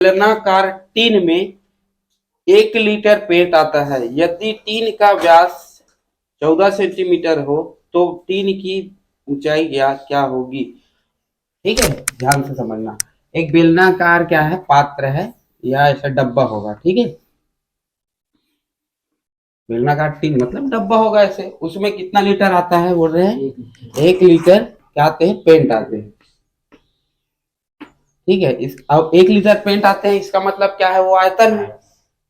बेलनाकार टीन में 1 litre paint आता है। यदि टीन का व्यास 14 सेंटीमीटर हो तो टीन की ऊंचाई क्या होगी। ठीक है, ध्यान से समझना। एक बेलनाकार क्या है, पात्र है या ऐसा डब्बा होगा। ठीक है, बेलनाकार टीन मतलब डब्बा होगा ऐसे, उसमें कितना लीटर आता है बोल रहे हैं, 1 लीटर क्या आते हैं, पेंट आते हैं। ठीक है, इस अब 1 लीटर पेंट आते हैं, इसका मतलब क्या है, वो आयतन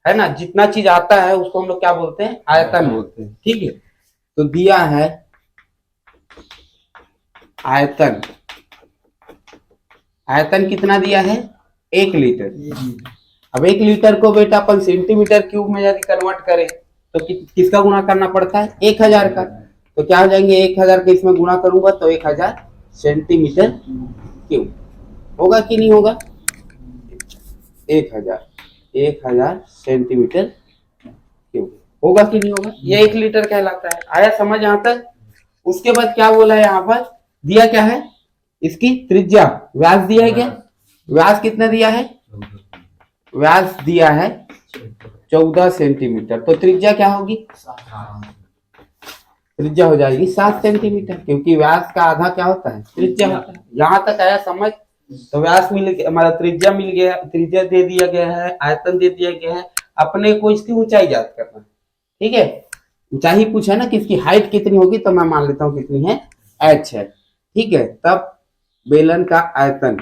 है ना। जितना चीज आता है उसको हम लोग क्या बोलते हैं, आयतन बोलते हैं। ठीक है, तो दिया है आयतन। आयतन कितना दिया है, 1 लीटर। अब 1 लीटर को बेटा अपन सेंटीमीटर क्यूब में यदि कन्वर्ट करें तो किसका गुणा करना पड़ता है, 1000 का। तो क्या हो जाएंगे, 1000 के इसमें गुणा करूंगा तो 1000 सेंटीमीटर क्यूब होगा कि नहीं होगा। 1000 सेंटीमीटर क्यूब होगा कि नहीं होगा। ये 1 लीटर कहलाता है। आया समझ यहाँ तक। उसके बाद क्या बोला है, यहाँ पर दिया क्या है, इसकी त्रिज्या, व्यास दिया है क्या, व्यास कितना दिया है, व्यास दिया है 14 सेंटीमीटर। तो त्रिज्या क्या होगी, त्रिज्या हो जाएगी 7 सेंटीमीटर, क्योंकि व्यास का आधा क्या होता है, त्रिज्या होता है। यहाँ तक आया समझ। तो व्यास मिल गया, हमारा त्रिज्या मिल गया, त्रिज्या दे दिया गया है, आयतन दे दिया गया है। अपने को इसकी ऊंचाई ज्ञात करना है। ठीक है, ऊंचाई पूछा ना कि इसकी हाइट कितनी होगी, तो मैं मान लेता हूँ कितनी है, h है। ठीक है, तब बेलन का आयतन,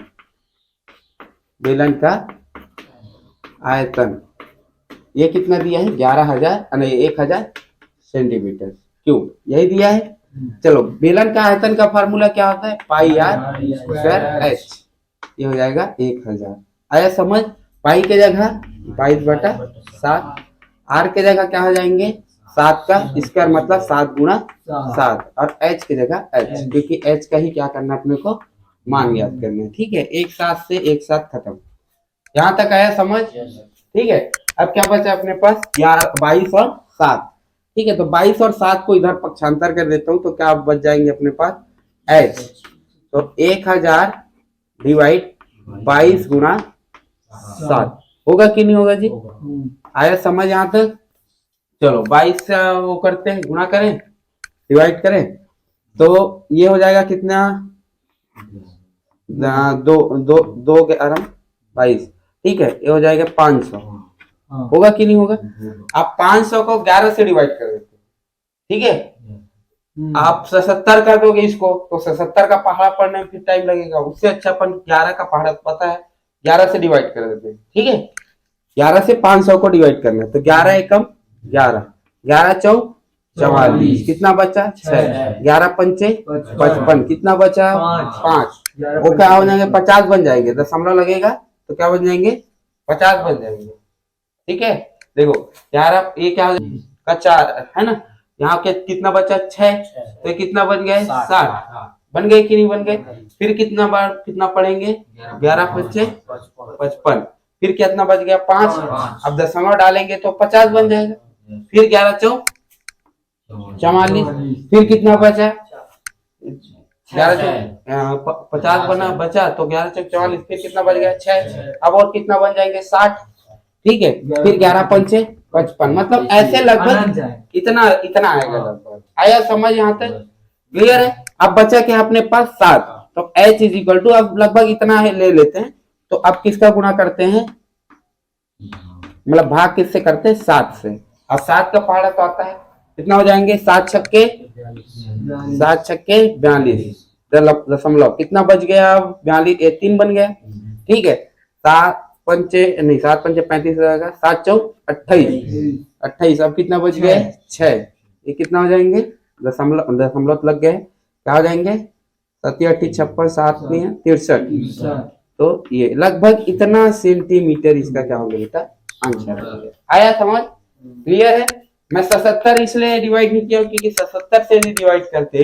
बेलन का आयतन ये कितना दिया है, 1000 सेंटीमीटर क्यूब, यही दिया है। चलो, बेलन का आयतन का फार्मूला क्या होता है, पाई आर स्क्वायर एच। ये हो जाएगा 1000। आया समझ। पाई के जगह 22/7, आर के जगह क्या हो जाएंगे, 7 का स्क्वायर मतलब 7 गुणा 7, और एच की जगह एच, क्योंकि एच का ही क्या करना अपने को, मान याद करना है। ठीक है, एक साथ से एक साथ खत्म। यहाँ तक आया समझ। ठीक है, अब क्या बचा अपने पास, 22 और 7। ठीक है, तो 22 और 7 को इधर पक्षांतर कर देता हूँ तो क्या बच जाएंगे अपने पास, h। तो 1000 डिवाइड 22 गुणा 7 होगा कि नहीं होगा जी। आया समझ यहाँ तक। चलो 22 से वो करते हैं, गुणा करें, डिवाइड करें, तो ये हो जाएगा कितना, 2 के आराम 22। ठीक है, ये हो जाएगा 500। होगा कि नहीं होगा। आप 500 को 11 से डिवाइड कर देते। ठीक है, आप 77 कर दोगे इसको तो 77 का पहाड़ा पढ़ने में फिर टाइम लगेगा। उससे अच्छा अपन 11 का पहाड़ा पता है, 11 से डिवाइड कर देते हैं। ठीक है, 11 से 500 को डिवाइड करना है, तो 11 एकम 11, 11 चौक 44, कितना बचा 6, 11 पंचे 55, कितना बचा 5। वो क्या हो जाएंगे, 50 बन जाएंगे, दशमलव लगेगा तो क्या बन जाएंगे, 50 बन जाएंगे। ठीक है, देखो 11 ये क्या हो जाएगा, 4 है ना, यहाँ के कितना बचा 6, तो कितना बन गए 60, बन गए कि नहीं बन गए। फिर कितना बार कितना पढ़ेंगे, 11 पंचे 55, फिर कितना बच गया 5, अब दशमलव डालेंगे तो 50 बन जाएगा। फिर 11 चौक 44, फिर कितना बचा 11 50 बना बचा, तो 11 चौक 44, फिर कितना बच गया 6, अब और कितना बन जाएंगे 60। ठीक है, फिर 11 पंचे 55, मतलब ऐसे लगभग इतना इतना आएगा लगभग। आया समझ यहाँ तक, क्लियर है। अब बचा क्या अपने पास 7, तो h इज इक्वल टू, अब लगभग इतना है ले लेते हैं, तो अब किसका गुणा करते हैं, मतलब भाग किससे करते हैं, 7 से। अब 7 का पहाड़ा तो आता है, कितना हो जाएंगे 7 छक्के 42, दशमलव कितना बच गया, 42 3 बन गया। ठीक है, 7 पंचे नहीं 7 पंचे 35 हो जाएगा, 7 चौक 28, अब कितना बच गए 6, ये कितना हो जाएंगे, दशमलव लग गए, क्या हो जाएंगे 7 8 56, 7 63। तो ये लगभग इतना सेंटीमीटर इसका क्या होगा बेटा, आंसर आया समझ, क्लियर है। मैं 77 इसलिए डिवाइड नहीं किया क्योंकि 77 से यदि डिवाइड करते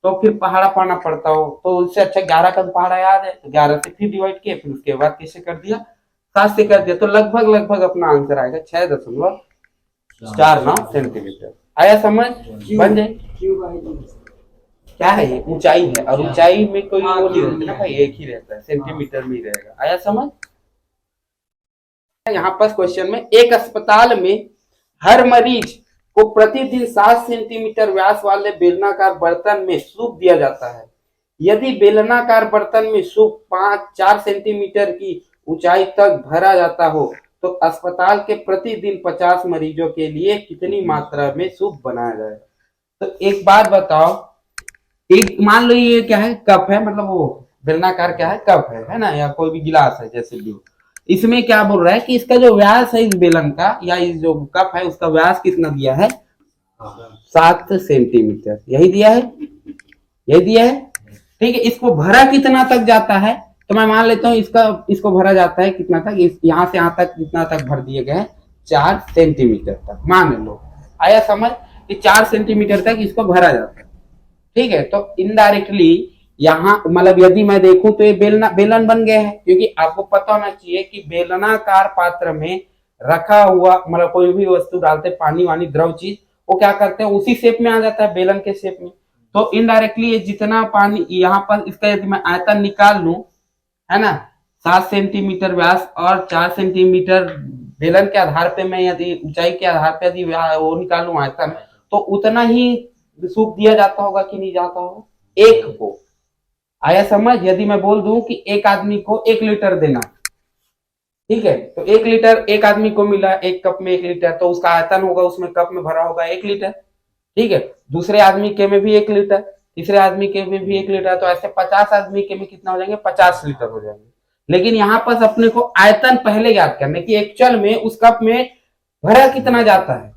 तो फिर पहाड़ा पाना पड़ता हो, तो उससे अच्छा 11 का पहाड़ा याद है, तो 11 से फिर डिवाइड किया, फिर उसके बाद किससे कर दिया, 7 से कर दिया, तो लगभग अपना आंसर आएगा 6.49 सेंटीमीटर। आया समझ, बन जाए। क्या है ये, ऊंचाई है, और ऊंचाई में कोई वो नहीं रहता ना भाई, एक ही रहता है, सेंटीमीटर में ही रहेगा। आया समझ। यहाँ पर क्वेश्चन में, एक अस्पताल में हर मरीज को प्रतिदिन 7 सेंटीमीटर व्यास वाले बेलनाकार बर्तन में सूप दिया जाता है। यदि बेलनाकार बर्तन में सूप 4 सेंटीमीटर की ऊंचाई तक भरा जाता हो तो अस्पताल के प्रतिदिन 50 मरीजों के लिए कितनी मात्रा में सूप बनाया जाए। तो एक बात बताओ, एक मान लो ये क्या है, कप है, मतलब वो बेलनाकार क्या है, कप है ना, या कोई भी गिलास है जैसे भी। इसमें क्या बोल रहा है कि इसका जो व्यास है इस बेलन का या इस जो कप है उसका व्यास कितना दिया है, 7 सेंटीमीटर, यही दिया है, यही दिया है। ठीक है, इसको भरा कितना तक जाता है, तो मैं मान लेता हूँ इसको भरा जाता है कितना तक, यहाँ से यहाँ तक कितना तक भर दिए गए हैं, 4 सेंटीमीटर तक मान लो। आया समझ कि 4 सेंटीमीटर तक इसको भरा जाता है। ठीक है, तो इनडायरेक्टली यहाँ मतलब यदि मैं देखूं तो ये बेलन बन गया है, क्योंकि आपको पता होना चाहिए कि बेलनाकार पात्र में रखा हुआ मतलब कोई भी वस्तु डालते, पानी वानी द्रव चीज, वो क्या करते हैं उसी शेप में आ जाता है, बेलन के शेप में। तो इनडायरेक्टली ये जितना पानी यहाँ पर, इसका यदि मैं आयतन निकाल लूं, है ना, 7 सेंटीमीटर व्यास और 4 सेंटीमीटर बेलन के आधार पे मैं यदि ऊंचाई के आधार पे यदि वो निकालूं आयतन, तो उतना ही सूप दिया जाता होगा कि नहीं जाता होगा, एक को। आया समझ। यदि मैं बोल दूं कि एक आदमी को 1 लीटर देना, ठीक है, तो 1 लीटर एक आदमी को मिला, एक कप में 1 लीटर, तो उसका आयतन होगा, उसमें कप में भरा होगा 1 लीटर। ठीक है, दूसरे आदमी के में भी 1 लीटर, तीसरे आदमी के में भी 1 लीटर, तो ऐसे 50 आदमी के में कितना हो जाएंगे, 50 लीटर हो जाएंगे। लेकिन यहाँ पर अपने को आयतन पहले याद करने की, एक्चुअल में उस कप में भरा कितना जाता है,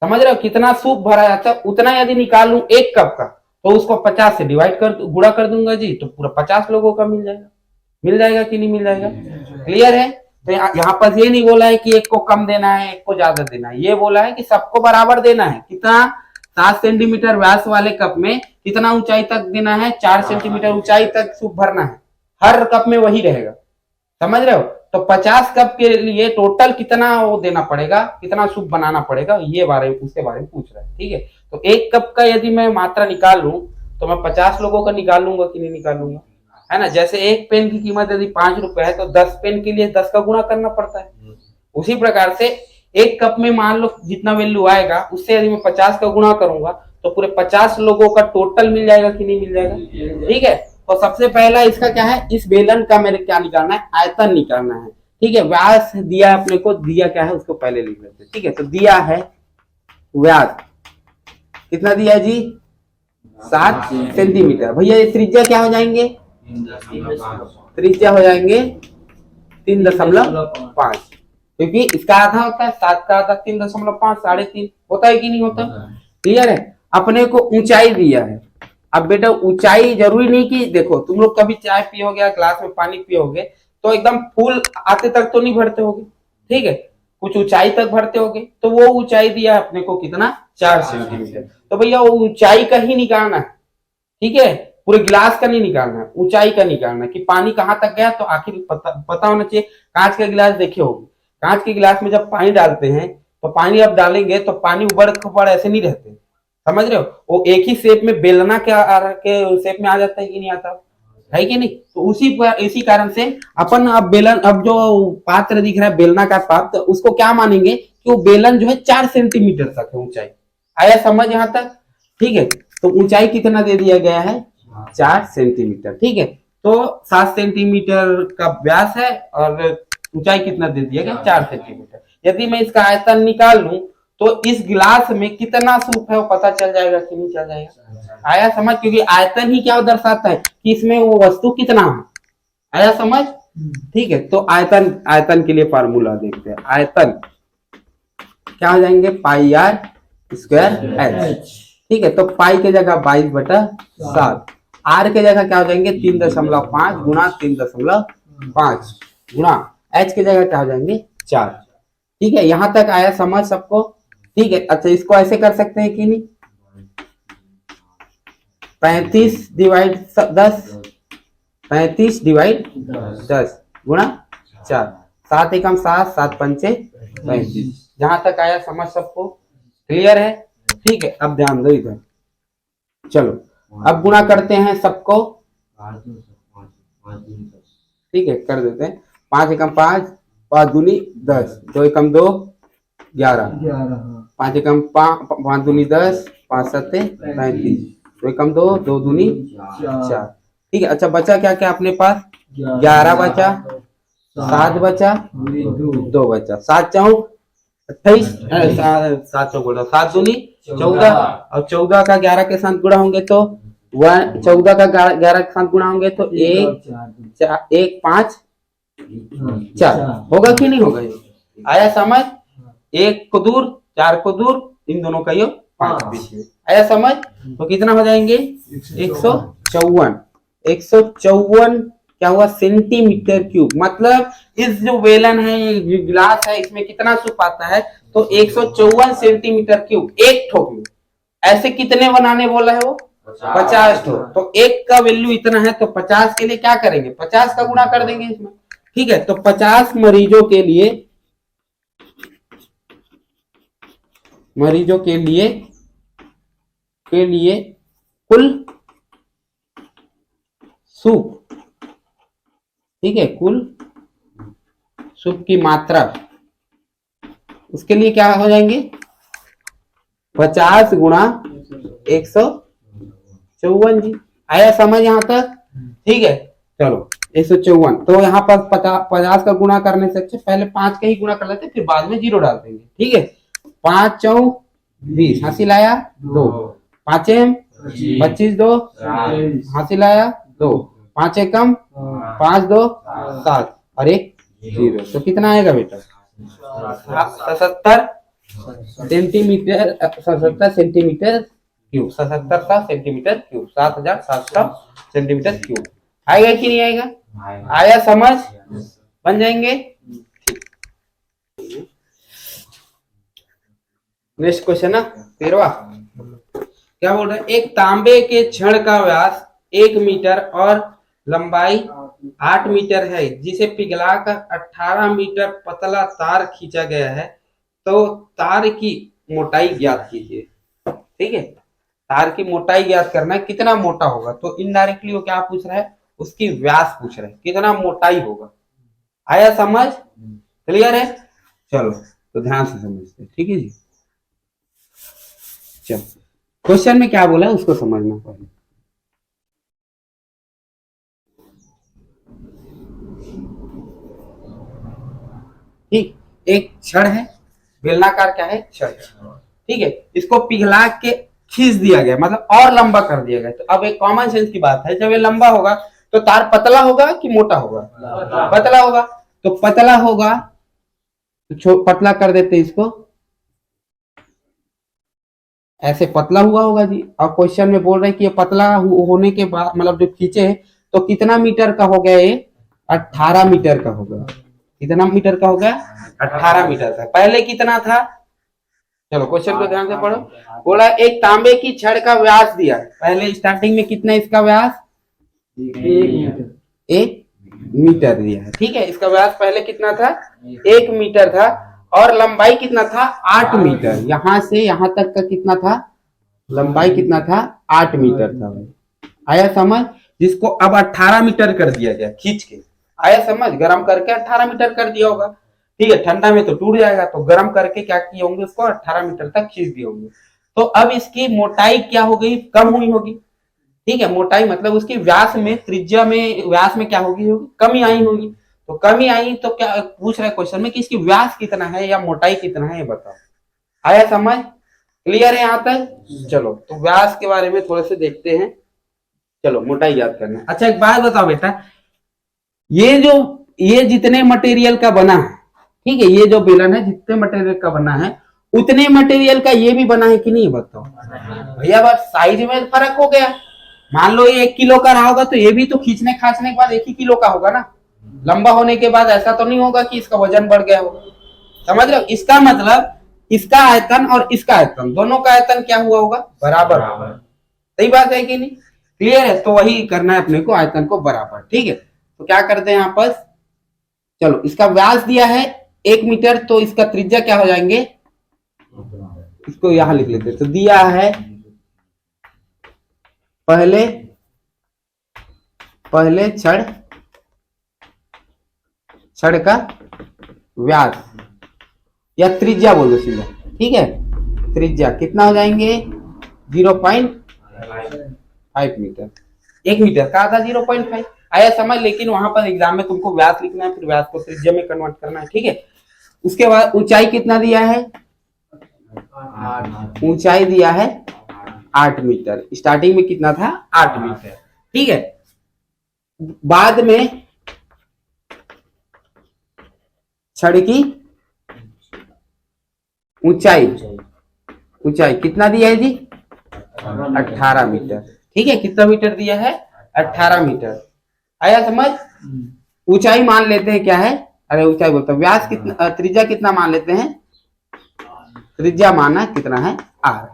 समझ रहे हो, कितना सूप भरा जाता है, उतना यदि निकाल लूं एक कप का, तो उसको 50 से डिवाइड कर गुणा कर दूंगा जी, तो पूरा 50 लोगों का मिल जाएगा। मिल जाएगा कि नहीं मिल जाएगा, क्लियर है। तो यहाँ पर ये नहीं बोला है कि एक को कम देना है एक को ज्यादा देना है, ये बोला है कि सबको बराबर देना है। कितना, 7 सेंटीमीटर व्यास वाले कप में कितना ऊंचाई तक देना है, 4 सेंटीमीटर ऊंचाई तक सूप भरना है, हर कप में वही रहेगा, समझ रहे हो। तो 50 कप के लिए टोटल कितना वो देना पड़ेगा, कितना सूप बनाना पड़ेगा, ये उसके बारे में पूछ रहा है। ठीक है, तो एक कप का यदि मैं मात्रा निकाल लूं तो मैं 50 लोगों का निकाल लूंगा कि नहीं निकाल लूंगा, है ना। जैसे एक पेन की कीमत यदि 5 रुपए है तो 10 पेन के लिए 10 का गुणा करना पड़ता है। उसी प्रकार से एक कप में मान लो जितना वैल्यू आएगा उससे यदि मैं 50 का गुणा करूंगा तो पूरे 50 लोगों का टोटल मिल जाएगा कि नहीं मिल जाएगा। ठीक है, तो सबसे पहला इसका क्या है, इस बेलन का मेरे क्या निकालना है, आयतन निकालना है। ठीक है, व्यास दिया अपने को, दिया क्या है उसको पहले लिख लेते हैं। ठीक है, तो दिया है व्यास कितना दिया जी, 7 सेंटीमीटर। भैया ये त्रिज्या क्या हो जाएंगे, त्रिज्या हो जाएंगे 3.5, क्योंकि इसका आधा होता है 7 का आधा 3.5, 3.5 होता है कि नहीं होता। क्लियर है। अपने को ऊंचाई दिया है, अब बेटा ऊंचाई जरूरी नहीं कि देखो तुम लोग कभी चाय पियोगे, ग्लास में पानी पियोगे तो एकदम फुल आते तक तो नहीं भरते होगे, ठीक है, कुछ ऊंचाई तक भरते होगे, तो वो ऊंचाई दिया अपने को कितना, 4 सेंटीमीटर। तो भैया वो ऊंचाई का ही निकालना है, ठीक है, पूरे गिलास का नहीं निकालना है, ऊंचाई का निकालना है कि पानी कहाँ तक गया। तो आखिर पता होना चाहिए। कांच का गिलास देखे होगे, कांच के गिलास में जब पानी डालते हैं तो पानी आप डालेंगे तो पानी उबड़ खबड़ ऐसे नहीं रहते, समझ रहे हो, वो एक ही शेप में बेलना के शेप में आ जाता है कि नहीं आता है कि नहीं। तो इसी कारण से अपन अब बेलन, अब जो पात्र दिख रहा है बेलना का पात्र, उसको क्या मानेंगे कि वो बेलन जो है 4 सेंटीमीटर तक है ऊंचाई। आया समझ यहाँ तक, ठीक है। तो ऊंचाई कितना दे दिया गया है, 4 सेंटीमीटर, ठीक है। तो 7 सेंटीमीटर का व्यास है और ऊंचाई कितना दे दिया गया, 4 सेंटीमीटर। यदि मैं इसका आयतन निकाल लूं तो इस गिलास में कितना सूप है वो पता चल जाएगा कि नहीं चल जाएगा। आया समझ, क्योंकि आयतन ही क्या दर्शाता है कि इसमें वो वस्तु कितना है। आया समझ, ठीक है। तो आयतन के लिए फार्मूला देखते हैं। आयतन क्या हो जाएंगे, पाई आर स्क्वायर एच, ठीक है। तो पाई के जगह 22/7, आर के जगह क्या हो जाएंगे 3.5 गुणा 3.5 गुणा एच के जगह क्या हो जाएंगे 4, ठीक है। यहां तक आया समझ सबको, ठीक है। अच्छा इसको ऐसे कर सकते हैं कि नहीं, 35/10 गुणा 4, 7 एकम 7, 7 पंचे 35। जहां तक आया समझ सबको, क्लियर है, ठीक है। अब ध्यान दो इधर, चलो अब गुणा करते हैं सबको, ठीक है, कर देते हैं। 5 एकम 5, 5 दूनी 10, 2 एकम 2 11, 5 एकम 5 दूनी 10, 5 सत्ते 35, 2 एकम 2, 2 दूनी 4। ठीक है, अच्छा बचा क्या क्या अपने पास? 11 बचा, 7 बचा, 2 बचा, 7 चौक 28, 7 चौक बोल रहा, 7 दूनी 14, और 14 का 11 के साथ गुणा होंगे तो 14 का 11 के साथ गुणा होंगे तो 1 5 4 होगा कि नहीं होगा? आया समझ? 1 को दूर, 4 को दूर, इन दोनों का योग 5 बीच में। आया समझ? तो कितना हो जाएंगे? 154। 154 क्या हुआ? Centimetre cube. मतलब इस जो वेलन है, ये गिलास है, इसमें कितना सूप आता है? तो 154 सेंटीमीटर क्यूब एक ठोक में। ऐसे कितने बनाने बोला है वो? 50 ठोक। तो एक का वैल्यू इतना है, तो 50 के लिए क्या करेंगे? 50 का गुणा कर देंगे इसमें। ठीक है, तो 50 मरीजों के लिए कुल सूप, ठीक है, कुल सूप की मात्रा, उसके लिए क्या हो जाएंगे? 50 गुणा 154 जी। आया समझ यहां तक? ठीक है, चलो 154। तो यहाँ पर 50 का गुणा करने से अच्छा पहले 5 का ही गुणा कर लेते, फिर बाद में 0 डाल देंगे। ठीक है, 5 चौक 20, हासिल आया 2, 5 25, 2 हासिल आया 2, 5 एकम 5 2 7 और 1 0। तो कितना आएगा बेटा? 77 centimetre, 77 centimetre cube, 77 centimetre cube, 7700 centimetre cube. आएगा कि नहीं आएगा? आया समझ? बन जाएंगे। नेक्स्ट क्वेश्चन ना 13वां। क्या बोल रहे हैं? एक तांबे के छड़ का व्यास 1 मीटर और लंबाई 8 मीटर है, जिसे पिघलाकर 18 मीटर पतला तार खींचा गया है, तो तार की मोटाई ज्ञात कीजिए। ठीक है, तार की मोटाई ज्ञात करना है, कितना मोटा होगा? तो इनडायरेक्टली वो क्या पूछ रहा है? उसकी व्यास पूछ रहा है, कितना मोटाई होगा। आया समझ? क्लियर है? चलो तो ध्यान से समझते हैं। ठीक है जी, चलो क्वेश्चन में क्या बोला है उसको समझना पहले। ठीक, एक छड़ है, बेलनाकार क्या है? छड़। ठीक है, इसको पिघला के खींच दिया गया, मतलब और लंबा कर दिया गया। तो अब एक कॉमन सेंस की बात है, जब ये लंबा होगा तो तार पतला होगा कि मोटा होगा? पतला होगा। तो पतला होगा तो पतला कर देते इसको, ऐसे पतला हुआ होगा जी। और क्वेश्चन में बोल रहे हैं कि ये पतला होने के बाद, मतलब जो खींचे तो कितना मीटर का हो गया? ये 18 मीटर का होगा। कितना मीटर का हो गया? 18 मीटर का। पहले कितना था? चलो क्वेश्चन को ध्यान से पढ़ो। बोला एक तांबे की छड़ का व्यास दिया है, पहले स्टार्टिंग में कितना इसका व्यास? 1 मीटर दिया है। ठीक है, इसका व्यास पहले कितना था? 1 मीटर था, और लंबाई कितना था? 8 मीटर। यहां से यहां तक का कितना था? लंबाई कितना था? 8 मीटर था। आया समझ? जिसको अब 18 मीटर कर दिया गया खींच के। आया समझ? गरम करके 18 मीटर कर दिया होगा। ठीक है, ठंडा में तो टूट जाएगा, तो गर्म करके क्या किए होंगे? उसको 18 मीटर तक खींच दिए होंगे। तो अब इसकी मोटाई क्या हो गई? कम हुई होगी। ठीक है, मोटाई मतलब उसकी व्यास में, त्रिज्या में, व्यास में क्या होगी? कमी आई होगी। तो कमी आई तो क्या पूछ रहा है क्वेश्चन में कि इसकी व्यास कितना है या मोटाई कितना है, ये बताओ। आया समझ? क्लियर है यहां तक? चलो तो व्यास के बारे में थोड़े से देखते हैं। चलो मोटाई याद करना है। अच्छा एक बात बताओ बेटा, ये जितने मटेरियल का बना है, ठीक है, ये जो बेलन है जितने मटेरियल का बना है, उतने मटेरियल का ये भी बना है कि नहीं, बताओ भैया। बस साइज में फर्क हो गया। मान लो ये 1 किलो का रहा होगा, तो ये भी तो खींचने खांचने के बाद 1 ही किलो का होगा ना। लंबा होने के बाद ऐसा तो नहीं होगा कि इसका वजन बढ़ गया होगा। समझ रहे हो? इसका मतलब इसका आयतन और इसका आयतन, दोनों का आयतन क्या हुआ होगा? बराबर होगा। सही बात है कि नहीं? क्लियर है? तो वही करना है अपने को, आयतन को बराबर। ठीक है, तो क्या करते हैं यहाँ पर? चलो इसका व्यास दिया है 1 मीटर, तो इसका त्रिज्या क्या हो जाएंगे? इसको यहां लिख लेते हैं। तो दिया है पहले छड़ का व्यास या त्रिज्या बोलो सीधा, ठीक है। त्रिज्या कितना हो जाएंगे 0.5 मीटर। 1 मीटर का आधा 0.5 आया समझ। लेकिन वहां पर एग्जाम में तुमको व्यास लिखना है, फिर व्यास को त्रिज्या में कन्वर्ट करना है, ठीक है। उसके बाद ऊंचाई कितना दिया है, ऊंचाई दिया है 8 मीटर। स्टार्टिंग में कितना था 8 मीटर, ठीक है। बाद में छड़ की ऊंचाई, ऊंचाई कितना दिया है जी 18 मीटर, ठीक है। कितना मीटर दिया है 18 मीटर, आया समझ। ऊंचाई मान लेते हैं क्या है, अरे ऊंचाई बोलते हैं, व्यास कितना, त्रिज्या कितना मान लेते हैं, त्रिज्या माना कितना है r,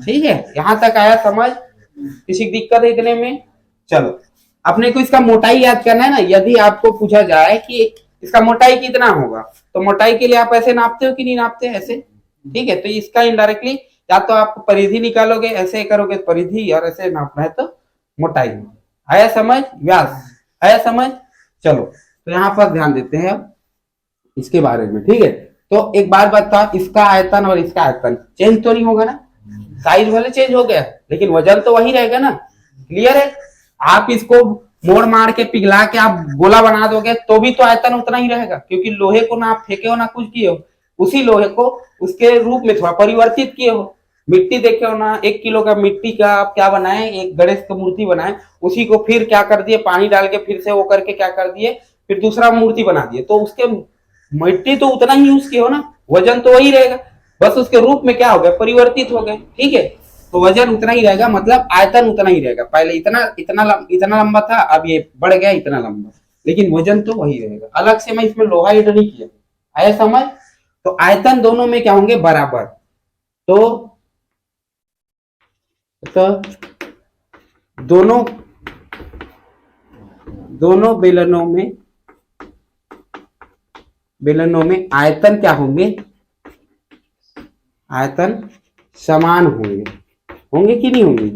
ठीक है। यहां तक आया समझ। किसी की दिक्कत है इतने में। चलो अपने को इसका मोटाई याद करना है ना। यदि आपको पूछा जाए कि इसका मोटाई कितना होगा, तो मोटाई के लिए आप ऐसे नापते हो कि नहीं नापते, ऐसे, ठीक है। तो इसका इनडायरेक्टली या तो आप परिधि निकालोगे, ऐसे करोगे परिधि, और ऐसे नापना है तो मोटाई। आया समझ, व्यास आया समझ। चलो तो यहाँ पर ध्यान देते हैं अब इसके बारे में, ठीक है। तो एक बार बता, इसका आयतन और इसका आयतन चेंज तो नहीं होगा ना, साइज भले चेंज हो गया लेकिन वजन तो वही रहेगा ना, क्लियर है। आप इसको मोड़ मार के पिघला के आप गोला बना दोगे तो भी तो आयतन उतना ही रहेगा, क्योंकि लोहे को ना आप फेंके हो ना कुछ किए हो, उसी लोहे को उसके रूप में थोड़ा परिवर्तित किए हो। मिट्टी देखे हो ना, 1 किलो का मिट्टी का आप क्या बनाए, एक गणेश की मूर्ति बनाए, उसी को फिर क्या कर दिए, पानी डाल के फिर से वो करके क्या कर दिए, फिर दूसरा मूर्ति बना दिए। तो उसके मिट्टी तो उतना ही यूज किए हो ना, वजन तो वही रहेगा, बस उसके रूप में क्या हो गया, परिवर्तित हो गए, ठीक है। तो वजन उतना ही रहेगा, मतलब आयतन उतना ही रहेगा। पहले इतना लंबा था, अब ये बढ़ गया इतना लंबा, लेकिन वजन तो वही रहेगा। अलग से मैं इसमें लोहा ऐड नहीं किया, आया समझ। तो आयतन दोनों में क्या होंगे, बराबर। तो दोनों बेलनों में आयतन क्या होंगे, आयतन समान होंगे कि नहीं होंगे,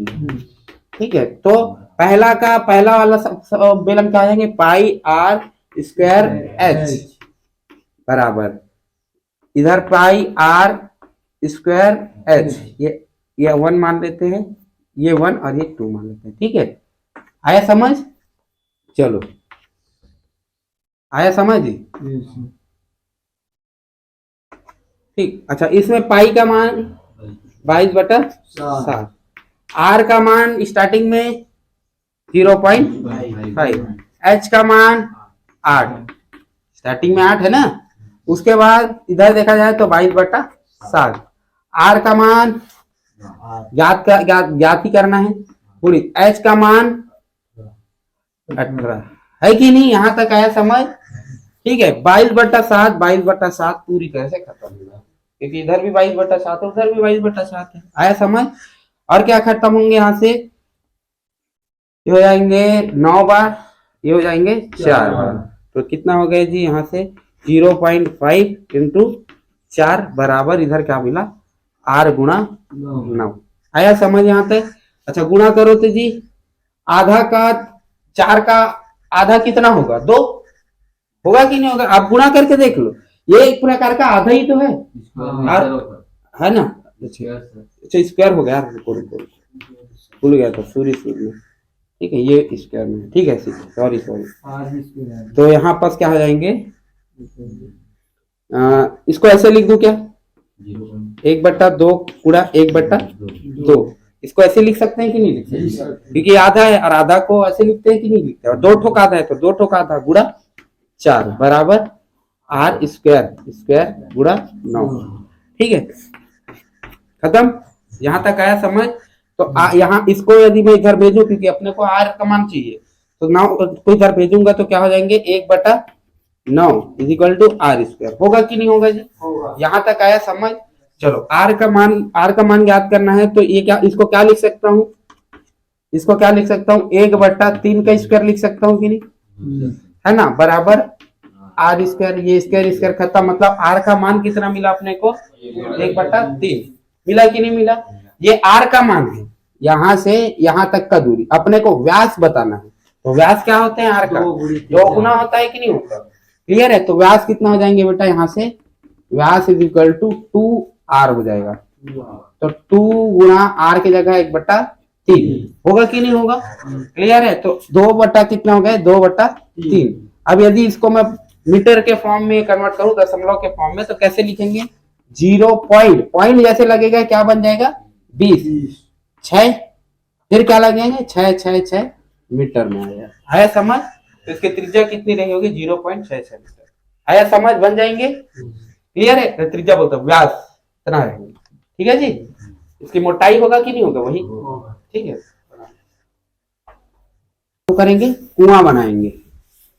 ठीक है। तो पहला वाला बेलन क्या आएंगे, पाई r स्क्वायर h बराबर, इधर पाई r स्क्वायर h, ये 1 मान लेते हैं, ये 1 और ये 2 मान लेते हैं, ठीक है। आया समझ। चलो आया समझ जी, ठीक। अच्छा इसमें पाई का मान 22/7, r का मान स्टार्टिंग में 0.5, h का मान 8, स्टार्टिंग में 8 है ना। उसके बाद इधर देखा जाए तो 22/7, r का मान ज्ञात ही करना है पूरी, h का मान 18 है कि नहीं, यहां तक आया समझ, ठीक है। 22/7 पूरी तरह से खत्म होगा, क्योंकि इधर भी 22/7 है, उधर भी 22/7 है, आया समझ। और क्या खत्म होंगे यहाँ से, ये हो जाएंगे 9 बार, ये हो जाएंगे 4 बार। तो कितना हो गया जी यहाँ से 0.5 इंटू 4 बराबर, इधर क्या मिला r गुणा 9, आया समझ यहाँ तक। अच्छा गुणा करो तो जी, आधा का 4 का आधा कितना होगा, 2 होगा कि नहीं होगा, आप गुणा करके देख लो, ये एक प्रकार का आधा ही तो है, है ना। अच्छा स्क्वायर हो गया, भूल गया था सूर्य में, ठीक है, ये स्क्वायर में, ठीक है, सॉरी। तो यहाँ पास क्या हो जाएंगे, इसको ऐसे लिख दूं क्या, 1/2 गुणा 1/2, इसको ऐसे लिख सकते हैं कि नहीं लिख सकते, क्योंकि आधा है और आधा को ऐसे लिखते हैं कि नहीं लिखते, और 2 ठोक आधा है तो 2 ठोक आधा गुणा 4 बराबर r स्क्वायर गुणा 9, ठीक है, खत्म। यहां तक आया समझ। तो यहाँ इसको यदि मैं इधर भेजूं, क्योंकि अपने को r का मान चाहिए, तो 9 को इधर भेजूंगा तो क्या हो जाएंगे 1/9 इक्वल टू r स्क्वायर, होगा कि नहीं होगा जी, यहां तक आया समझ। चलो r का मान ज्ञात करना है, तो ये क्या, इसको क्या लिख सकता हूँ, इसको क्या लिख सकता हूँ 1/3 का स्क्वायर लिख सकता हूँ कि नहीं, है ना, बराबर r स्क्वायर, ये स्क्वायर खत्म, मतलब r का मान कितना मिला अपने को 1/3 मिला कि नहीं मिला। ये r का मान है, यहां से यहां तक का दूरी, अपने को व्यास बताना है, तो व्यास क्या होते हैं r का 2 गुना होता है कि नहीं होता, क्लियर है? तो व्यास कितना हो जाएंगे बेटा यहाँ से, व्यास इज इक्वल टू 2r हो जाएगा। तो 2 गुणा r की जगह 1/3 होगा कि नहीं होगा? क्लियर है? तो 2 कितना हो गया, 2/3। अब यदि इसको मैं मीटर के फॉर्म में कन्वर्ट करूं, दशमलव के फॉर्म में, तो कैसे लिखेंगे? 0 पॉइंट जैसे लगेगा क्या बन जाएगा, 20, 6, फिर क्या लगेंगे 6 मीटर में आया समझ? तो इसकी त्रिज्या कितनी रही होगी, 0.66 मीटर। आया समझ? बन जाएंगे। क्लियर है? त्रिज्या बोलते व्यास इतना रहेंगे। ठीक है जी। इसकी मोटाई होगा कि नहीं होगा, वही। ठीक है, तो करेंगे, कुआं बनाएंगे।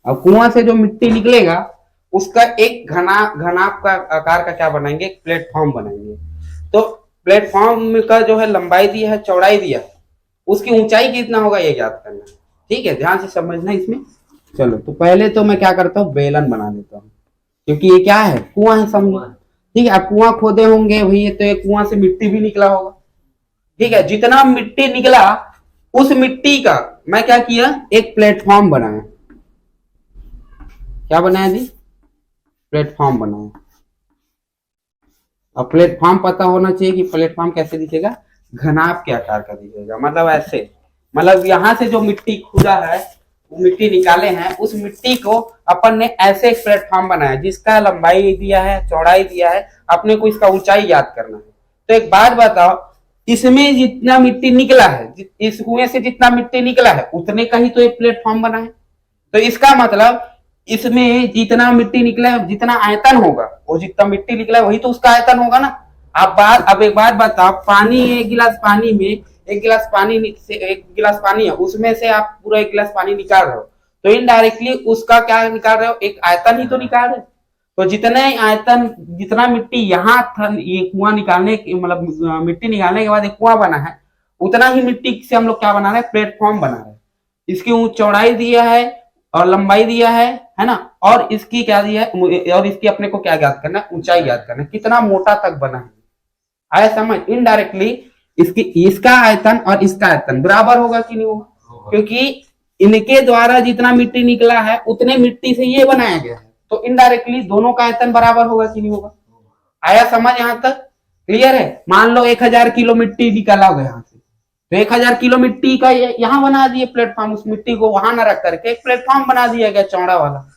अब कुआं से जो मिट्टी निकलेगा उसका एक घनाभ का आकार का क्या बनाएंगे, एक प्लेटफॉर्म बनाएंगे। तो प्लेटफॉर्म का जो है लंबाई दिया है, चौड़ाई दिया है, उसकी ऊंचाई कितना होगा ये ज्ञात करना है। ठीक है, ध्यान से समझना इसमें। चलो, तो पहले तो मैं क्या करता हूँ, बेलन बना देता हूँ, क्योंकि ये क्या है, कुआं है, समझो। ठीक है, अब कुआं खोदे होंगे वही, तो एक कुआं से मिट्टी भी निकला होगा। ठीक है, जितना मिट्टी निकला उस मिट्टी का मैं क्या किया, एक प्लेटफॉर्म बनाया। क्या बनाया जी, प्लेटफॉर्म बनाया। अब प्लेटफॉर्म पता होना चाहिए कि प्लेटफॉर्म कैसे दिखेगा, घनाभ के आकार का दिखेगा। मतलब ऐसे, मतलब यहां से जो मिट्टी खुदा है, वो मिट्टी निकाले हैं, उस मिट्टी को अपन ने ऐसे एक प्लेटफॉर्म बनाया जिसका लंबाई दिया है, चौड़ाई दिया है, अपने को इसका ऊंचाई याद करना है। तो एक बात बताओ, इसमें जितना मिट्टी निकला है, इस कुएं से जितना मिट्टी निकला है उतने का ही तो एक प्लेटफॉर्म बना है। तो इसका मतलब इसमें जितना मिट्टी निकला है, जितना आयतन होगा, वो जितना मिट्टी निकला है वही तो उसका आयतन होगा ना। अब एक बात बताओ, पानी, एक गिलास पानी में एक गिलास पानी है, उसमें से आप पूरा 1 गिलास पानी निकाल रहे हो, तो इनडायरेक्टली उसका क्या निकाल रहे हो, एक आयतन ही तो निकाल रहे हो। तो जितने आयतन, जितना मिट्टी यहाँ था, ये कुआं निकालने, मतलब मिट्टी निकालने के बाद एक कुआं बना है, उतना ही मिट्टी से हम लोग क्या बना रहे हैं, प्लेटफॉर्म बना रहे हैं। इसकी चौड़ाई दिया है और लंबाई दिया है ना, और इसकी क्या दिया है, और इसकी अपने को क्या ज्ञात करना है, ऊंचाई ज्ञात करना है, कितना मोटा तक बना है। आया समझ? इनडायरेक्टली इसका आयतन और इसका आयतन बराबर होगा कि नहीं होगा, क्योंकि इनके द्वारा जितना मिट्टी निकला है उतने मिट्टी से ये बनाया गया है, तो इनडायरेक्टली दोनों का आयतन बराबर होगा कि नहीं होगा। आया समझ यहाँ तक? क्लियर है? मान लो 1000 किलो मिट्टी निकाला होगा यहाँ से, तो 1000 किलो मिट्टी का यहाँ बना दिए प्लेटफॉर्म, उस मिट्टी को वहां न रख करके एक प्लेटफॉर्म बना दिया गया चौड़ा वाला।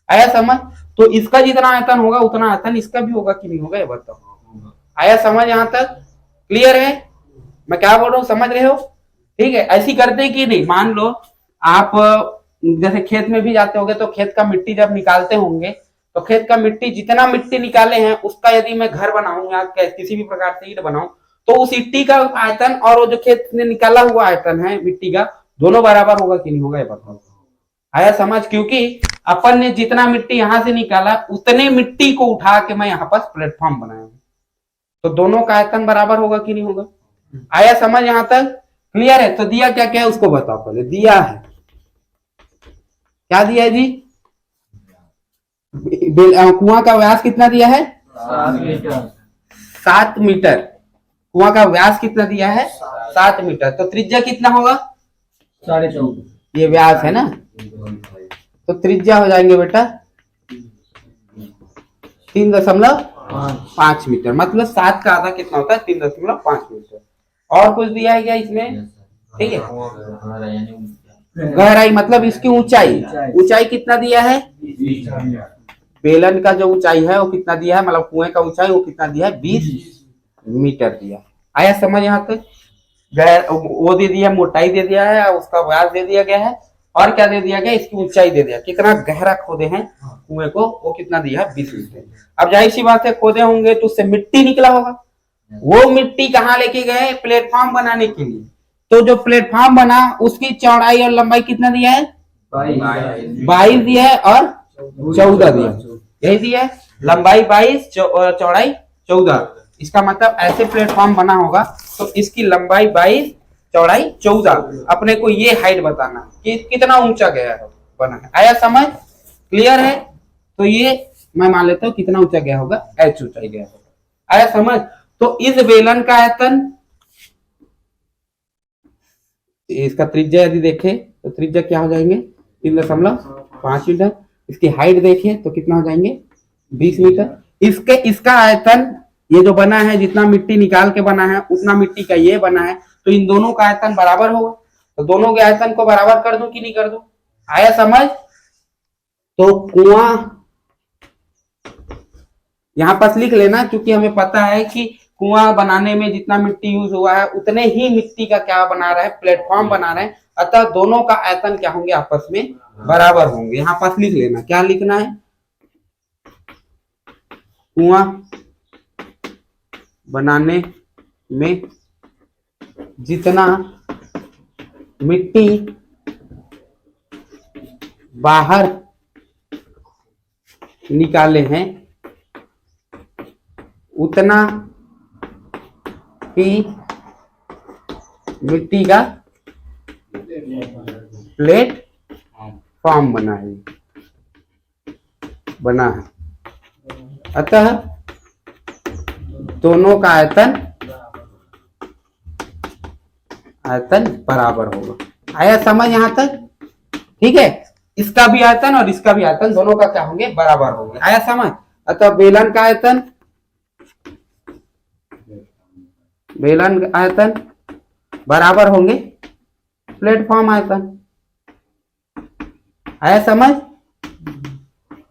आया समझ? तो इसका जितना आयतन होगा उतना आयतन इसका भी होगा कि नहीं होगा, ये बताओ। आया समझ यहाँ तक? क्लियर है? मैं क्या बोल रहा हूँ, समझ रहे हो? ठीक है, ऐसी करते कि नहीं, मान लो आप जैसे खेत में भी जाते होंगे, तो खेत का मिट्टी जब निकालते होंगे, तो खेत का मिट्टी, जितना मिट्टी निकाले हैं उसका यदि मैं घर बनाऊं या किसी भी प्रकार से ईंट बनाऊं, तो उस ईंटी का आयतन और वो जो खेत ने निकाला हुआ आयतन है मिट्टी का, दोनों बराबर होगा कि नहीं होगा, ये बताओ। आया समझ? क्योंकि अपन ने जितना मिट्टी यहां से निकाला उतने मिट्टी को उठा के मैं यहाँ पर प्लेटफॉर्म बनाया, तो दोनों का आयतन बराबर होगा कि नहीं होगा। आया समझ यहाँ तक? क्लियर है? तो दिया क्या क्या है उसको बताओ। पहले दिया है, क्या दिया है जी, कुआं का व्यास कितना दिया है, 7 मीटर। कुआं का व्यास कितना दिया है, 7 मीटर। तो त्रिज्या कितना होगा, 14.5। ये व्यास है ना, तो त्रिज्या हो जाएंगे बेटा 3.5 मीटर। मतलब 7 का आधा कितना होता है, 3.5 मीटर। और कुछ दिया है क्या इसमें? ठीक है, गहराई मतलब इसकी ऊंचाई, ऊंचाई कितना दिया है, बेलन का जो ऊंचाई है वो कितना दिया है, मतलब कुएं का ऊंचाई वो कितना दिया है, 20 मीटर दिया। आया समझ यहाँ तक? वो दे दिया, मोटाई दे दिया है, उसका व्यास दे दिया गया है, और क्या दे दिया गया, इसकी ऊंचाई दे दिया, कितना गहरा खोदे हैं कुएं को, वो कितना दिया है, 20 मीटर। अब जाहिर सी बात है, खोदे होंगे तो उससे मिट्टी निकला होगा, वो मिट्टी कहाँ लेके गए, प्लेटफॉर्म बनाने के लिए। तो जो प्लेटफॉर्म बना उसकी चौड़ाई और लंबाई कितना दिया है, 22 दिया है और 14 दिया, यही दिया है, लंबाई 22 चौड़ाई 14। इसका मतलब ऐसे प्लेटफॉर्म बना होगा तो इसकी लंबाई 22 चौड़ाई 14, अपने को ये हाइट बताना कि कितना ऊंचा गया है, बना है। आया समझ? क्लियर है? तो ये मैं मान लेता हूँ कितना ऊंचा गया होगा, h ऊंचाई गया होगा। आया समझ? तो इस बेलन का आयतन, इसका त्रिज्या यदि देखें तो त्रिज्या क्या हो जाएंगे, 3.5 मीटर। इसकी हाइट देखें तो कितना हो जाएंगे 20 मीटर। इसका आयतन ये जो बना है, जितना मिट्टी निकाल के बना है उतना मिट्टी का ये बना है, तो इन दोनों का आयतन बराबर होगा। तो दोनों के आयतन को बराबर कर दूं कि नहीं कर दूं? आया समझ? तो कुआं यहां पास लिख लेना, क्योंकि हमें पता है कि कुआं बनाने में जितना मिट्टी यूज हुआ है उतने ही मिट्टी का क्या बना रहा है, प्लेटफॉर्म बना रहे हैं। अतः दोनों का आयतन क्या होंगे, आपस में बराबर होंगे। यहां पास लिख लेना, क्या लिखना है? कुआं बनाने में जितना मिट्टी बाहर निकाले हैं उतना ही मिट्टी का प्लेट फॉर्म बना है। अतः दोनों का आयतन बराबर होगा। आया समझ यहां तक? ठीक है, इसका भी आयतन और इसका भी आयतन दोनों का क्या होंगे, बराबर होंगे। आया समझ? अतः बेलन का आयतन बराबर होंगे प्लेटफॉर्म आयतन। आया समझ?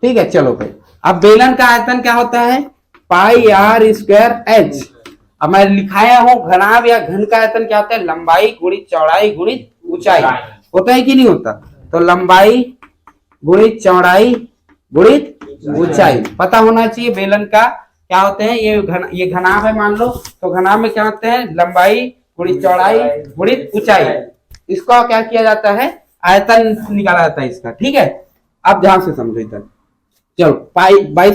ठीक है, चलो भाई। अब बेलन का आयतन क्या होता है, पाई आर स्क्वायर एच। अब मैं लिखाया हूं घनाभ या घन का आयतन क्या होता है, लंबाई गुणित चौड़ाई गुणित ऊंचाई। होता है कि नहीं होता? तो लंबाई गुणित चौड़ाई गुणित ऊंचाई पता होना चाहिए। बेलन का क्या होते हैं, ये घनाभ है मान लो, तो घनाभ में क्या होते हैं, लंबाई गुणित चौड़ाई गुणित ऊंचाई। इसका क्या किया जाता है, आयतन निकाला जाता है इसका। ठीक है, अब ध्यान से समझो इधर। चलो पाई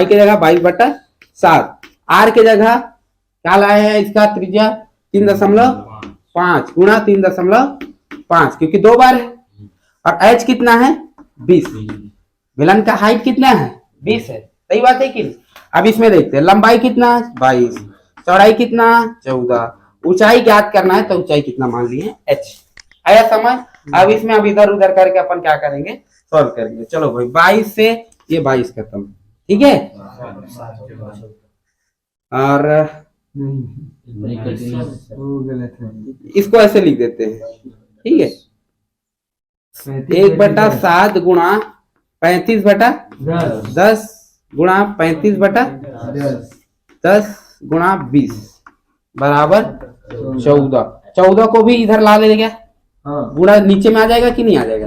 की जगह 22/7, आर की जगह क्या लाए हैं, इसका त्रिज्या 3.5 गुणा 3.5, क्योंकि 2 बार है। और एच कितना है, 20। बेलन का हाइट कितना है, 20 है। सही बात है कि नहीं? अब इसमें देखते हैं, लंबाई कितना है 22, चौड़ाई कितना 14, ऊंचाई ज्ञात करना है, तो ऊंचाई कितना मान लिए h। आया समझ? अब इसमें अब इधर उधर करके अपन क्या करेंगे, सॉल्व करेंगे। चलो भाई, 22 से ये 22 खत्म। ठीक है, और इसको ऐसे लिख देते हैं। ठीक है, 1/7 गुणा 35/10 गुणा 35/10 गुणा 20 बराबर 14। 14 को भी इधर ला ले गया, गुणा नीचे में आ जाएगा कि नहीं आ जाएगा?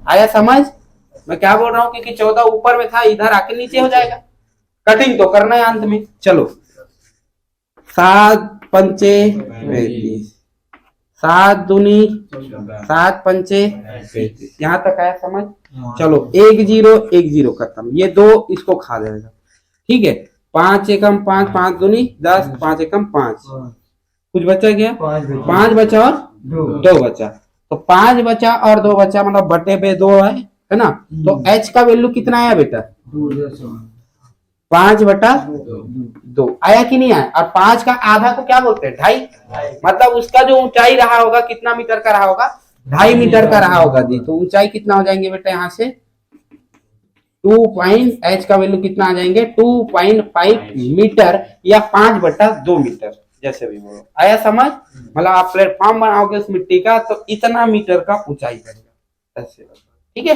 आया समझ? मैं क्या बोल रहा हूँ, क्योंकि 14 ऊपर में था, इधर आके नीचे हो जाएगा। कटिंग तो करना है अंत में। चलो 7 पंचे 35, 7 दूनी 7 पंचे 35, यहाँ तक आया समझ? चलो 1 0 1 0 खत्म, ये 2 इसको खा जाएगा। ठीक है, 5 एकम 5, 5 दूनी 10, 5 एकम 5, कुछ बचा क्या, 5 बचा और 2 बचा। तो 5 बचा और 2 बचा, मतलब बटे पे 2 है ना। तो h का वैल्यू कितना आया बेटा, 5/2 आया कि नहीं आया? और 5 का आधा को क्या बोलते हैं, 2.5। मतलब उसका जो ऊंचाई रहा होगा कितना मीटर का रहा होगा, 2.5 मीटर का रहा होगा जी। तो ऊंचाई कितना हो जाएंगे बेटा, यहाँ से 2 h का वैल्यू कितना आ जाएंगे, 2.5 मीटर या 5/2 मीटर, जैसे भी बोलो। आया समझ? मतलब आप प्लेटफॉर्म बनाओगे उस मिट्टी का, तो इतना मीटर का ऊंचाई बनेगा ऐसे। ठीक है,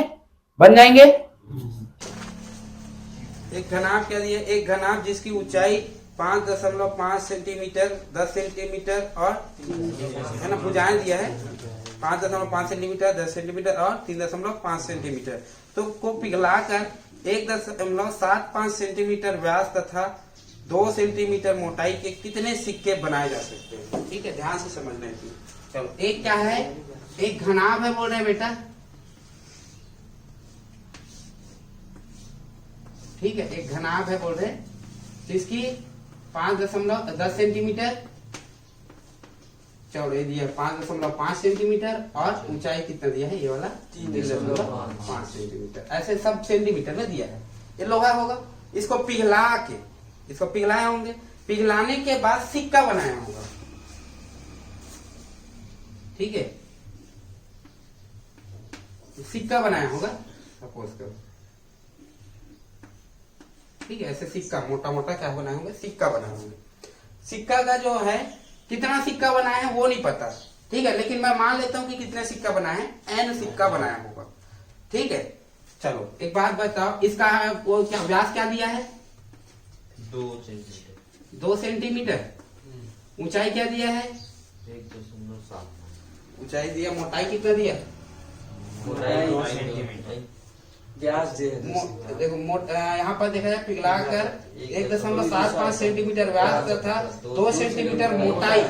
बन जाएंगे। एक घनाभ क्या दिया, एक घनाभ जिसकी ऊंचाई 5.5 सेंटीमीटर, 10 सेंटीमीटर और है ना, भुजाएं दिया है 5.5 सेंटीमीटर, 10 सेंटीमीटर और 3.5 सेंटीमीटर। तो को पिघलाकर 1.75 सेंटीमीटर व्यास तथा 2 सेंटीमीटर मोटाई के कितने सिक्के बनाए जा सकते हैं। ठीक है, ध्यान से समझना है। चलो एक क्या है, एक घनाभ है बोल रहे हैं बेटा। ठीक है, एक घनाभ है बोल रहे हैं, जिसकी 5.10 सेंटीमीटर चौड़ाई दिया है, 5.5 सेंटीमीटर और ऊंचाई कितना दिया है, ये वाला 3.5 सेंटीमीटर। ऐसे सब सेंटीमीटर में दिया है। ये लोहा होगा, इसको पिघला के, इसको पिघलाए होंगे, पिघलाने के बाद सिक्का बनाया होगा। ठीक है, सिक्का बनाया होगा। सपोज करो, ठीक है, ऐसे सिक्का मोटा मोटा क्या बनाए होंगे, सिक्का बनाए होंगे। सिक्का का जो है कितना सिक्का बनाया है वो नहीं पता, ठीक है, लेकिन मैं मान लेता हूं कि कितने सिक्का बनाए हैं, n सिक्का बनाया होगा, ठीक है। चलो एक बात बताओ, इसका वो क्या व्यास क्या दिया है, 2 सेंटीमीटर। ऊंचाई क्या दिया है, 1.7। ऊंचाई दिया। मोटाई कितना दिया, व्यास दे देखो यहाँ पर देखा जाए पिघला कर 1.75 सेंटीमीटर व्यास का था, 2 सेंटीमीटर मोटाई।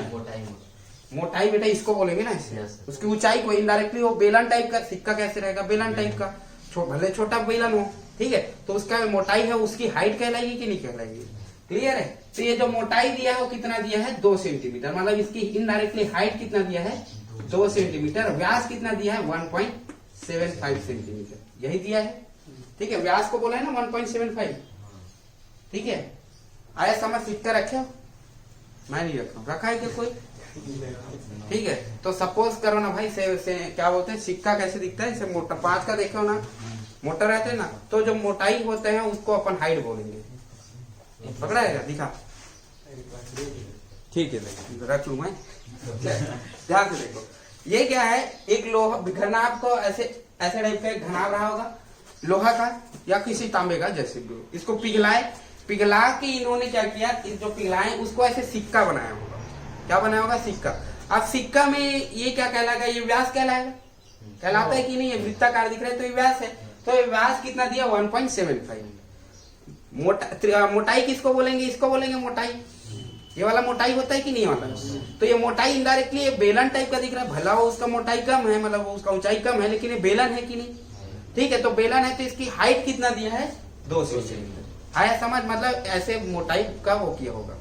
मोटाई बेटा इसको बोलेंगे ना इसे। उसकी ऊंचाई को इनडायरेक्टली वो बेलन टाइप का सिक्का कैसे रहेगा, बेलन टाइप का, भले छोटा बेलन हो, ठीक है, तो उसका मोटाई है, उसकी हाइट कहलाएगी कि नहीं कहलाएगी, क्लियर है। तो ये जो मोटाई दिया है वो कितना दिया है, 2 सेंटीमीटर, मतलब इसकी इनडायरेक्टली हाइट कितना दिया है, 2 सेंटीमीटर। व्यास कितना दिया है, 1.75 सेंटीमीटर, यही दिया है, ठीक है। व्यास को बोला है ना 1.75, ठीक है। आया समझ, सिक्का रखे हो, मैं नहीं रखा हूं, रखा है क्या कोई, ठीक है। तो सपोज करो ना भाई, से क्या बोलते हैं, सिक्का कैसे दिखता है, जैसे मोटा 5 का देखो ना, मोटा रहते हैं ना, तो जो मोटाई होते हैं उसको अपन हाइट बोलेंगे, पकड़ा है क्या, दिखा, ठीक है, देखो रख लू मैं, ध्यान से देखो। ये क्या है, एक लोहा घनाभ को ऐसे ऐसे टाइप का घनाभ रहा होगा लोहा का या किसी तांबे का, जैसे भी, इसको पिघला के इन्होंने क्या किया, इस जो पिघलाए उसको ऐसे सिक्का बनाया होगा। क्या बनाया होगा, सिक्का। अब सिक्का में ये क्या कहलाएगा, ये व्यास कहलाएगा, कहलाता है कि नहीं, ये वृत्ताकार दिख रहा है तो ये व्यास है। तो ये व्यास कितना दिया, 1.75। मोटाई किसको बोलेंगे, इसको बोलेंगे मोटाई। ये वाला मोटाई होता है कि नहीं वाला, तो ये मोटाई इनडायरेक्टली ये बेलन टाइप का दिख रहा है, भला वो उसका मोटाई कम है, मतलब वो उसका ऊंचाई कम है, लेकिन ये बेलन है कि नहीं, ठीक है। तो बेलन है तो इसकी हाइट कितना दिया है, 2 सेंटीमीटर। आया समझ, मतलब ऐसे मोटाई का वो किया होगा,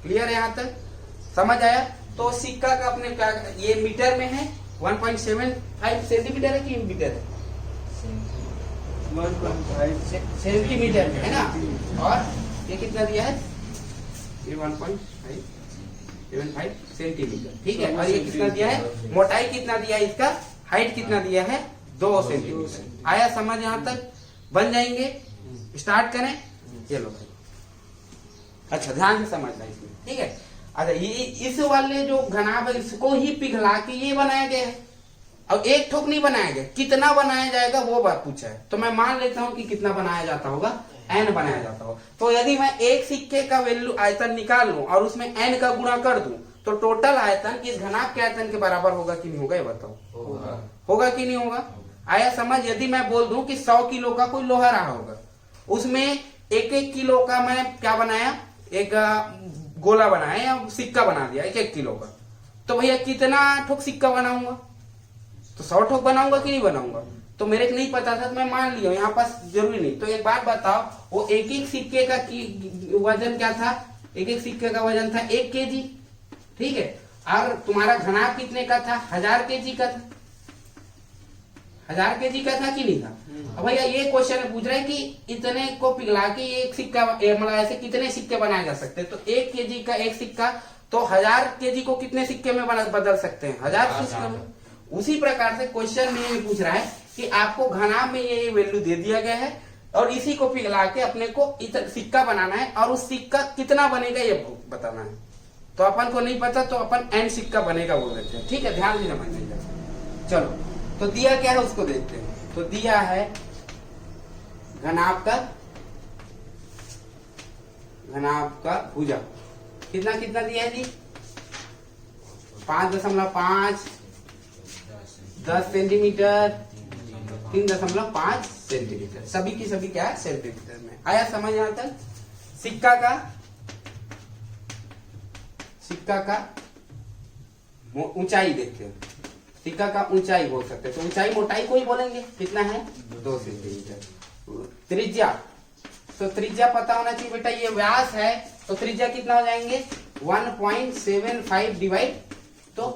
क्लियर है, यहाँ तक समझ आया। तो सिक्का का अपने क्या, ये मीटर में है, 1.75 सेंटीमीटर है कि मीटर है, 1.5 सेंटीमीटर है ना। और ये कितना दिया है, ये 1.75 सेंटीमीटर, ठीक है। और ये कितना दिया है, मोटाई कितना दिया है इसका, हाइट कितना दिया है, 2 सेंटीमीटर। आया समझ, यहाँ तक बन जाएंगे, स्टार्ट करें, ये लो भाई, अच्छा ध्यान से समझना इसमें, ठीक है। अच्छा ये इस वाले जो घनाभ है इसको ही पिघला के ये बनाया गया है। अब एक ठोक नहीं बनाया गया, कितना बनाया जाएगा वो बात पूछा है, तो मैं मान लेता हूं कि कितना बनाया जाता होगा, n बनाया जाता होगा। तो यदि मैं एक सिक्के का वैल्यू आयतन निकाल लूं और उसमें n का गुणा कर दूं, तो टोटल आयतन इस घनाभ के आयतन के बराबर होगा कि नहीं होगा, ये बताओ, होगा कि नहीं होगा। आया समझ। यदि मैं बोल दूं कि 100 किलो का कोई लोहा रहा होगा, उसमें 1-1 किलो का मैं क्या बनाया, एक गोला बनाया या सिक्का बना दिया 1-1 किलो का, तो भैया कितना ठोक सिक्का बनाऊंगा, तो 100 ठोक बनाऊंगा कि नहीं बनाऊंगा। तो मेरे को नहीं पता था, तो मैं मान लिया, यहाँ पास जरूरी नहीं। तो एक बात बताओ, वो 1-1 सिक्के का वजन क्या था, 1-1 सिक्के का वजन था 1 kg, ठीक है। और तुम्हारा घनाभ कितने का था, 1000 kg का था, 1000 kg का था कि नहीं था। अब भैया ये क्वेश्चन पूछ रहा है कि इतने को पिघला के एक सिक्का, मतलब ऐसे कितने सिक्के बनाए जा सकते हैं, तो 1 kg का एक सिक्का, तो 1000 kg को कितने सिक्के में बदल सकते हैं, 1000 सिक्के में। उसी प्रकार से क्वेश्चन में ये पूछ रहा है कि आपको घनाभ में ये वैल्यू दे दिया गया है और इसी को पिघला के अपने को सिक्का बनाना है, और उस सिक्का कितना बनेगा ये बताना है। तो अपन को नहीं पता, तो अपन n सिक्का बनेगा बोल देते हैं, ठीक है, ध्यान से समझ। चलो तो दिया क्या है उसको देखते हैं। तो दिया है घनाभ का भुजा, कितना कितना दिया है जी, 5.5, 10 सेंटीमीटर, 3.5 सेंटीमीटर, सभी की सभी क्या है, सेंटीमीटर में। आया समझ यहाँ तक। सिक्का का ऊंचाई देखते हैं, सिक्का का ऊंचाई बोल सकते हैं, तो ऊंचाई मोटाई को ही बोलेंगे, कितना है, 2 सेंटीमीटर। त्रिज्या, तो त्रिज्या पता होना चाहिए बेटा, ये व्यास है, तो त्रिज्या कितना हो जाएंगे, 1.75 डिवाइड, तो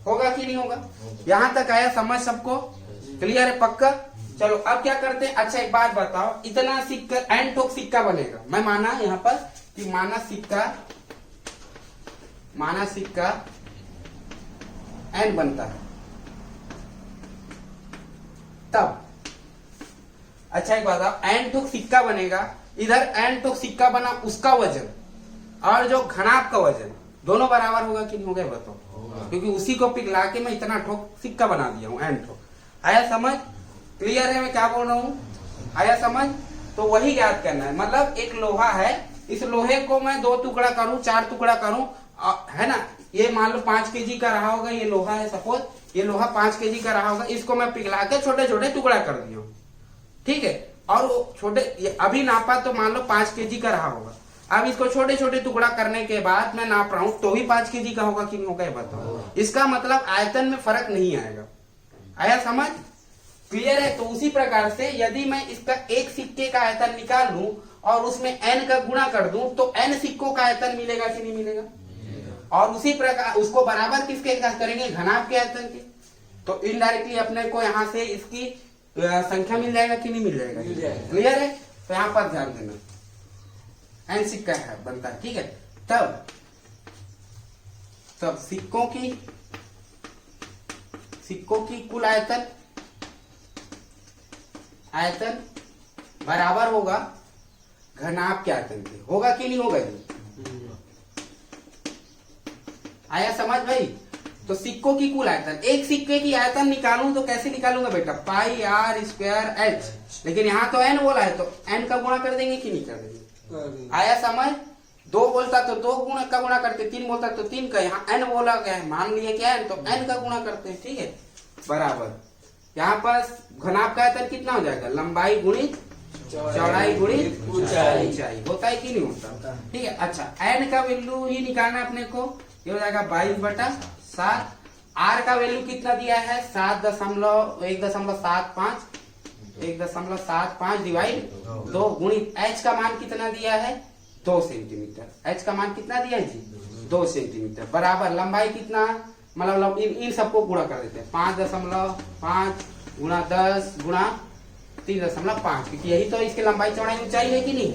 होगा कि नहीं होगा। यहां तक आया समझ सबको, क्लियर है, पक्का। चलो अब क्या करते हैं, अच्छा एक बात बताओ, इतना सिक्का n ठोक सिक्का बनेगा, मैं माना यहाँ पर कि माना सिक्का n बनता है, तब अच्छा एक बात आप, एन ठोक सिक्का बनेगा, इधर एन ठोक सिक्का बना, उसका वजन और जो घनाप का वजन दोनों बराबर होगा कि नहीं होगा बताओ, क्योंकि उसी को पिघला के मैं इतना ठोक सिक्का बना दिया हूँ, एन ठोक। आया समझ? क्लियर है मैं क्या बोल रहा हूँ? आया समझ? तो वही ज्ञात करना है। मतलब एक लोहा है, इस लोहे को मैं 2 टुकड़ा करूं, 4 टुकड़ा करूं, है ना, ये मान लो 5 केजी का रहा होगा, ये लोहा है सपोज, ये लोहा 5 केजी का रहा होगा, इसको मैं पिघला के छोटे छोटे टुकड़ा कर दिया हूं, ठीक है। और वो छोटे अभी नापा तो मान लो 5 केजी का रहा होगा, अब इसको छोटे छोटे टुकड़ा करने के बाद मैं नाप रहा हूं तो भी 5 केजी का होगा कि नहीं होगा ये बताओ। इसका मतलब आयतन में फर्क नहीं आएगा। आया समझ? क्लियर है? तो उसी प्रकार से यदि मैं इसका एक सिक्के का आयतन निकाल लूं और उसमें n का गुणा कर दूं तो n सिक्कों का आयतन मिलेगा कि नहीं मिलेगा? और उसी प्रकार उसको बराबर किसके साथ करेंगे? घनाभ के आयतन के। तो इनडायरेक्टली अपने को यहाँ से इसकी संख्या मिल जाएगा कि नहीं मिल जाएगा? क्लियर है? तो यहाँ पर ध्यान देना, n सिक्का है बनता है, ठीक है। तब सिक्कों की कुल आयतन बराबर होगा घनाभ के आयतन के। होगा कि नहीं होगा ये? आया समझ भाई? तो सिक्कों की कुल आयतन, एक सिक्के की आयतन निकालूं तो कैसे निकालूंगा बेटा? पाई r स्क्वायर h, लेकिन यहाँ तो n बोला है तो n का गुणा कर देंगे कि नहीं कर देंगे? आया समझ? 2 बोलता तो 2 गुणा का गुणा करते, 3 बोलता तो 3 का, यहाँ n बोला गया है, मान लिए क्या है, तो n का गुणा करते हैं, ठीक है, बराबर। यहाँ पर घनाभ का आयतन कितना हो जाएगा? लंबाई गुणित चौड़ाई गुणित ऊंचाई। होता है कि नहीं होता? ठीक है। अच्छा n का वैल्यू ही निकालना अपने को, ये हो जाएगा 22/7। r का वैल्यू कितना दिया है? 1.75 डिवाइड 2 गुणित h का मान कितना दिया है? 2 सेंटीमीटर। h का मान कितना दिया है जी? 2 सेंटीमीटर बराबर लंबाई कितना, मतलब इन सबको गुणा कर देते हैं, 5.5 गुणा 10 गुणा 3.5, क्योंकि यही तो इसकी लंबाई चौड़ाई ऊंचाई है कि नहीं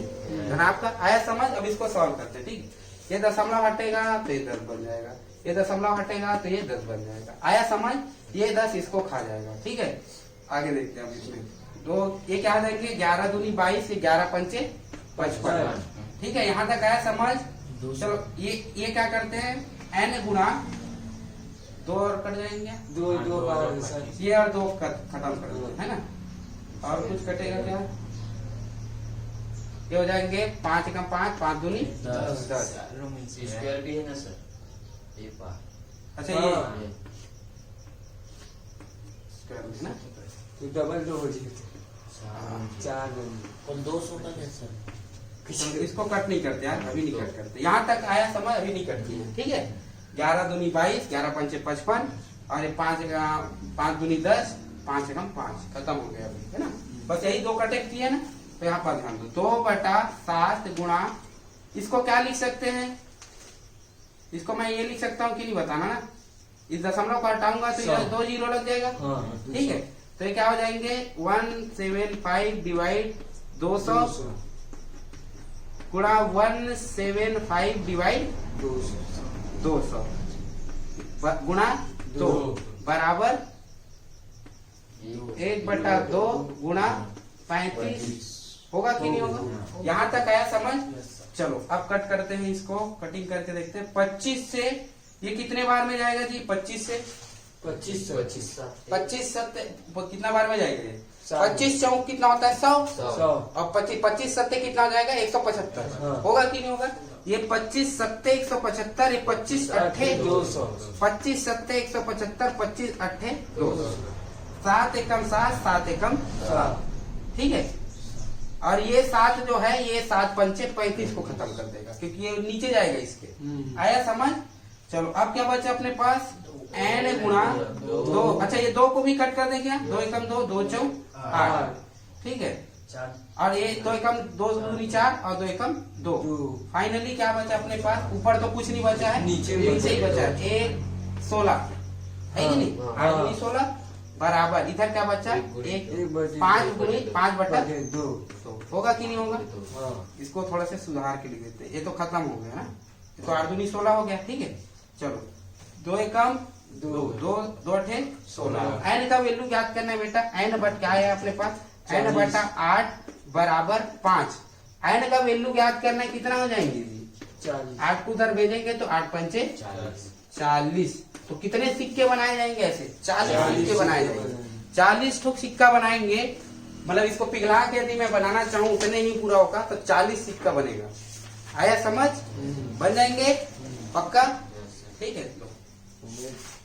घनाभ का। आया समझ? अब इसको सॉल्व करते हैं, ठीक है। ये दशमलव हटेगा तो ये 10 बन जाएगा, ये दशमलव हटेगा तो ये 10 बन जाएगा। आया समझ? ये 10 इसको खा जाएगा, ठीक है। आगे देखते हैं अब इसमें तो ये क्या देंगे? 11 दूनी 22, 11 पंचे 55, ठीक है। यहाँ तक आया समझ? चलो ये क्या करते हैं? n गुणा 2 और कट जाएंगे, 2 ये और 2 खत्म कर देते है ना, और कुछ कटेगा क्या? ये हो जाएंगे 5 एकम 5, 5 दूनी 10। स्क्वायर भी है ना सर, ये पार्ट। अच्छा ये स्क्वायर है ना, तो डबल 2 हो जाएगा, 4 और 200 का क्या सर? इसको कट नहीं करते यार, अभी नहीं कट करते। यहाँ तक आया समझ? अभी नहीं कटती है, ठीक है। 11 दूनी 22, 11 पंचे 55, और ये 5 दूनी 10, 5 एकम 5 खत्म हो गया अभी, है ना। बस यही 2 कटे किए ना, तो यहाँ पर ध्यान दो, 2/7 गुणा, इसको क्या लिख सकते हैं? इसको मैं ये लिख सकता हूँ कि नहीं बताना ना, इस दशमलव को हटाऊंगा तो ये 2 जीरो लग जाएगा, ठीक है। तो ये क्या हो जाएंगे? 175 डिवाइड 200 गुणा 175 डिवाइड 200 गुणा 2 बराबर 1/2 गुणा 35। होगा कि नहीं होगा? यहाँ तक आया समझ? चलो अब कट करते हैं, इसको कटिंग करके देखते हैं। 25 से ये कितने बार में जाएगा जी? 25 से 25 कितना बार में जाएगा? 25 चौक कितना होता है? 100। और 25 सत्ते कितना हो जाएगा? 175। होगा कि नहीं होगा? ये 25 सत्ते 175, ये 25 अट्ठे 200, 25 सत्ते 175, 25 अट्ठे 200, 7 एकम 7, 7 एकम 7, ठीक है। और ये 7 जो है, ये 7 पंचे 35 को खत्म कर देगा, क्योंकि ये नीचे जाएगा इसके। आया समझ? चलो अब क्या बचा अपने पास? n गुणा 2। अच्छा ये 2 को भी कट कर देंगे, 2 एकम 2, 2 चौक 8, ठीक है। और ये 2 एकम 2 दूनी 4 और 2 एकम 2। फाइनली क्या बचा अपने पास? ऊपर तो कुछ नहीं बचा है, नीचे ही बचा है 1 16, है कि नहीं? 8 दूनी 16 बराबर, इधर क्या बचा? 5 गुनी 5/2। होगा कि नहीं होगा? इसको थोड़ा सा सुधार के लिख देते हैं, ये तो खत्म हो गया ना, ये तो 8 दूनी 16 हो गया, ठीक है। चलो 2 एकम 2, 2 अठे 16। n का वैल्यू ज्ञात करना है बेटा। n बट क्या है अपने पास? n बटा 8 बराबर 5। n का वैल्यू याद करना है, कितना हो जाएंगे जी? 40। 8 को उधर भेजेंगे तो 8 पंचे 40। तो कितने सिक्के बनाए जाएंगे ऐसे? 40 सिक्के बनाए जाएंगे। 40 ठोक सिक्का बनाएंगे, मतलब इसको पिघला के यदि मैं बनाना चाहूँ उतने ही पूरा होगा तो 40 सिक्का बनेगा। आया समझ? बन जाएंगे पक्का? ठीक है।